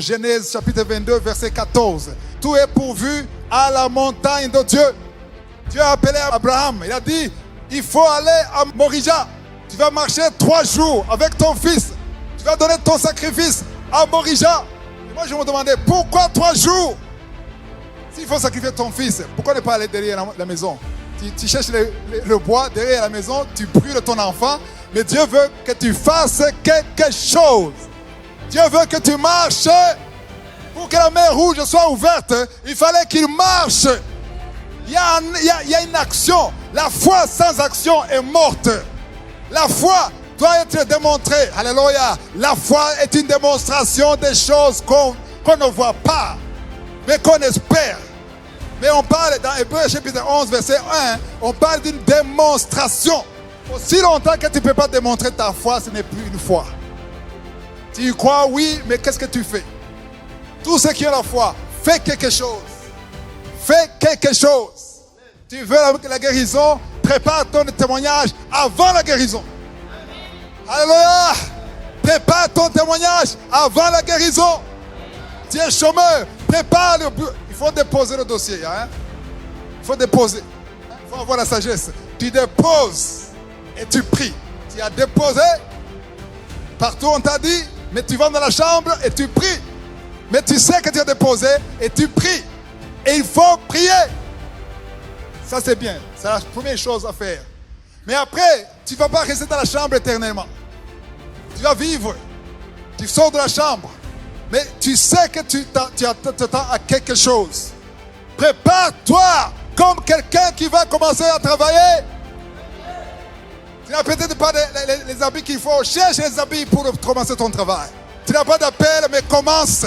Genèse chapitre 22, verset 14. Tout est pourvu à la montagne de Dieu. Dieu a appelé Abraham. Il a dit, il faut aller à Morija. Tu vas marcher 3 jours avec ton fils. Tu vas donner ton sacrifice à Morija. Et moi, je me demandais, pourquoi 3 jours? S'il faut sacrifier ton fils, pourquoi ne pas aller derrière la maison? Tu cherches le bois derrière la maison, tu brûles ton enfant, mais Dieu veut que tu fasses quelque chose. Dieu veut que tu marches. Pour que la mer rouge soit ouverte, il fallait qu'il marche. Il y a une action. La foi sans action est morte. La foi doit être démontrée. Alléluia. La foi est une démonstration des choses qu'on ne voit pas, mais qu'on espère. Mais on parle dans Hébreux chapitre 11, verset 1, on parle d'une démonstration. Aussi longtemps que tu ne peux pas démontrer ta foi, ce n'est plus une foi. Tu y crois, oui, mais qu'est-ce que tu fais? Tous ceux qui ont la foi, fais quelque chose. Fais quelque chose. Tu veux la guérison, prépare ton témoignage avant la guérison. Alléluia. Prépare ton témoignage avant la guérison. Tu es chômeur, prépare le but. Il faut déposer le dossier. Hein? Il faut déposer. Il faut avoir la sagesse. Tu déposes et tu pries. Tu as déposé. Partout on t'a dit, mais tu vas dans la chambre et tu pries. Mais tu sais que tu as déposé et tu pries. Et il faut prier. Ça c'est bien. C'est la première chose à faire. Mais après, tu ne vas pas rester dans la chambre éternellement. Tu vas vivre. Tu sors de la chambre. Mais tu sais que tu t'attends à quelque chose. Prépare-toi comme quelqu'un qui va commencer à travailler. Tu n'as peut-être pas les habits qu'il faut. Cherche les habits pour commencer ton travail. Tu n'as pas d'appel, mais commence.